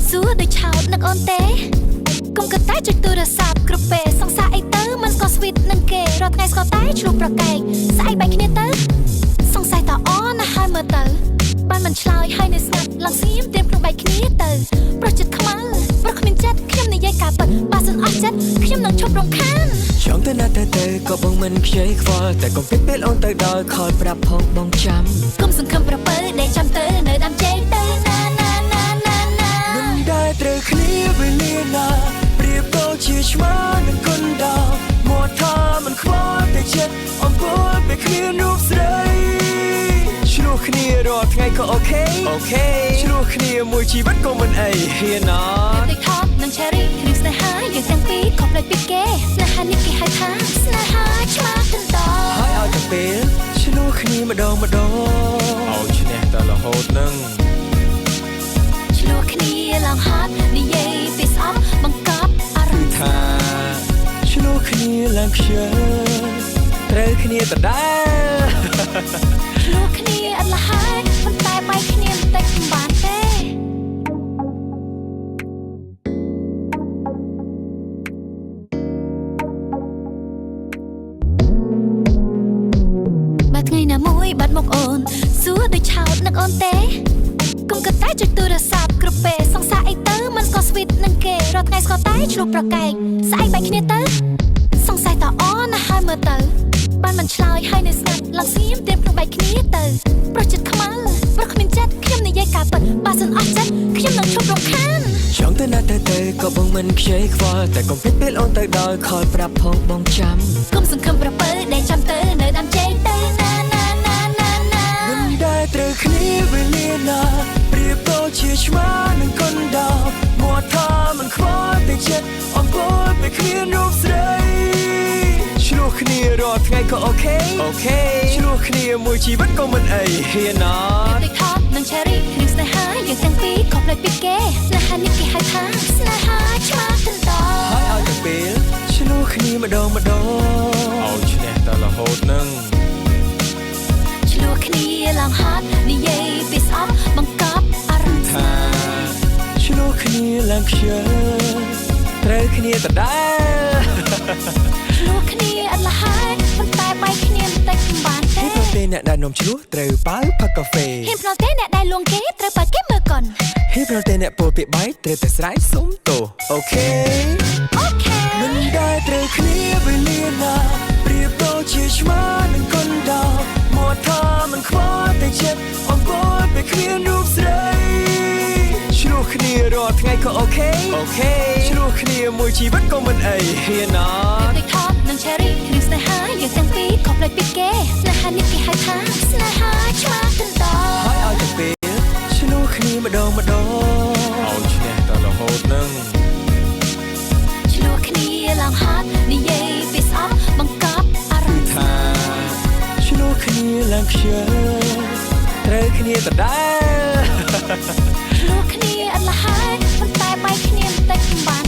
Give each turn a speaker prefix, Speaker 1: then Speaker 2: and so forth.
Speaker 1: សួរដូចឆោតនឹកអូនទេកុំក៏តែចុចទូរស័ព្ទគ្រប់ពេលសង្សារអីទៅមិនស្គាល់ស្វីតនឹងគេរាល់ថ្ងៃស្គាល់តែឆ្លុះប្រកែកស្អែកបែកគ្នាទៅសង្ស័យតអណាស់ហើយមើលទៅបានមិនឆ្លើយហើយនៅស្ងាត់ឡើងសៀមទៀមក្នុងបែកគ្នាទៅប្រចិត្តខ្មៅប្រគ្មានចិត្តខ្ញុំនិយាយការពិតបើសិនអស់ចិត្តខ្ញុំនឹងឈប់រំខាន
Speaker 2: ចង់ទៅណាទៅក៏បងមិនខ្ជិលខ្វល់តែកុំពេកពេលអូនទៅដល់ខលប្រាប់ផងបងចាំ
Speaker 1: គុំសង្ឃឹមប្រពើដែលចាំទៅនៅដាំជ័យទៅណា
Speaker 2: មិនได้ត្រូវគ្នាវេលាណាប្រៀបដូចជាឆ្មានឹងគុនដោមកថាមិនខ្វល់តែចិត្តអំពើពេលគ្មានរូបស្រីឆ្លោះគ្នារាល់ថ្ងៃក៏អូខេឆ្លោះគ្នាមួយជីវិតក៏មិនអីហ៊ានណា
Speaker 1: ដូចថប់នឹង Cherry ឬស្នេហាយើងទាំងពីរខំផ្លេចពីគេស្នេហានេះគេហៅថាស្នេហាឆ្មាកណ្ដោ
Speaker 2: ហើយឲ្យតែពេលឆ្លោះគ្នាម្ដង
Speaker 3: ឲ្យឈ្នះតែរហូតនឹង
Speaker 1: ឆ្លោះគ្នាឡើងហត់និយាយពីស្អប់បង្កប់អារម្មណ៍
Speaker 2: ថាឆ្លោះគ្នាឡើងខ្ជិលត្រូវគ្នាដដែល
Speaker 1: ឆ្លោះគ្នាអត់លះហើយប៉ុន្តែបែកគ្នាបន្តិចមិនបានទេបើថ្ងៃណាមួយបាត់មកអូនសួរដូចឆោតនឹកអូនទេកុំក៏តែចុចទូរស័ព្ទគ្រប់ពេលសង្សារអីទៅមិនស្គាល់ស្វីតនឹងគេរាល់ថ្ងៃស្គាល់តែឆ្លុះប្រកែកស្អែកបែកគ្នាទៅសង្ស័យតអណាស់ហើយមើលទៅបានមិនឆ្លើយហើយនៅស្ងាត់ឡើងសៀមទៀមក្នុងបែកគ្នាទៅប្រចិត្តខ្មៅប្រគ្មានចិត្តខ្ញុំនិយាយការពិតបើសិនអស់ចិត្តខ្ញុំនឹងឈប់រំខាន
Speaker 2: ចង់ទៅណាទៅក៏បងមិនខ្ជិលខ្វល់តែកុំពេកពេលអូនទៅដល់ខលប្រាប់ផងបងចាំ
Speaker 1: គុំសង្ឃឹមប្រពើដែលចាំទៅនៅដាំជ័យទៅណា
Speaker 2: មិនได้ត្រូវគ្នាវេលាណាប្រៀបដូចជាឆ្មានឹងគុនដោមកថាមិនខ្វល់តែចិត្តអំពើពេលគ្មានរូបស្រីឆ្លោះគ្នារាល់ថ្ងៃក៏អូខេឆ្លោះគ្នាមួយជីវិតក៏មិនអីហ៊ានណា
Speaker 1: ដូចថប់នឹង Cherry ឬស្នេហាយើងទាំងពីរខំផ្លេចពីគេស្នេហានេះគេហៅថាស្នេហាឆ្មាកណ្ដោ
Speaker 2: ហើយឲ្យតែពេលឆ្លោះគ្នាម្ដង
Speaker 3: ឲ្យឈ្នះតែរហូតនឹង
Speaker 1: ឆ្លោះគ្នាឡើងហត់និយាយពីស្អប់បង្កប់អារម្មណ៍
Speaker 2: ថាឆ្លោះគ្នាឡើងខ្ជិលត្រូវគ្នាដដែល
Speaker 1: ឆ្លោះគ្នាអត់លះហើយប៉ុន្តែបែកគ្នាបន្តិចមិនបានទេ
Speaker 2: ហ៊ានទេអ្នកដែលនំឆ្លោះត្រូវប៉ៅផឹកកាហ្វេ
Speaker 1: ហ៊ានផ្លោទេអ្នកដែលលួងគេត្រូវបើគេមើលកុន
Speaker 2: ហ៊ានផ្លោទេអ្នកពោលពាក្យបែកត្រូវតែស្រែកសុំទោអូខេមិនได้ត្រូវគ្នាវេលាណាប្រៀបដូចជាឆ្មានឹងគុនដោមកថាមិនខ្វល់តែចិត្តអំពើពេលគ្មានរូបស្រីឆ្លោះគ្នារាល់ថ្ងៃក៏អូខេឆ្លោះគ្នាមួយជីវិតក៏មិនអីហ៊ានណា
Speaker 1: ដូចថប់នឹង Cherry ឬស្នេហាយើងទាំងពីរខំផ្លេចពីគេស្នេហានេះគេហៅថាស្នេហាឆ្មាកណ្ដោ
Speaker 2: ហើយឲ្យតែពេលឆ្លោះគ្នាម្ដង
Speaker 3: ឲ្យឈ្នះតែរហូតនឹង
Speaker 1: ឆ្លោះគ្នាឡើងហត់និយាយពីស្អប់បង្កប់អារម្មណ៍
Speaker 2: ថាឆ្លោះគ្នាឡើងខ្ជិលត្រូវគ្នាដដែល
Speaker 1: ឆ្លោះគ្នាអត់លះហើយប៉ុន្តែបែកគ្នាបន្តិចមិនបាន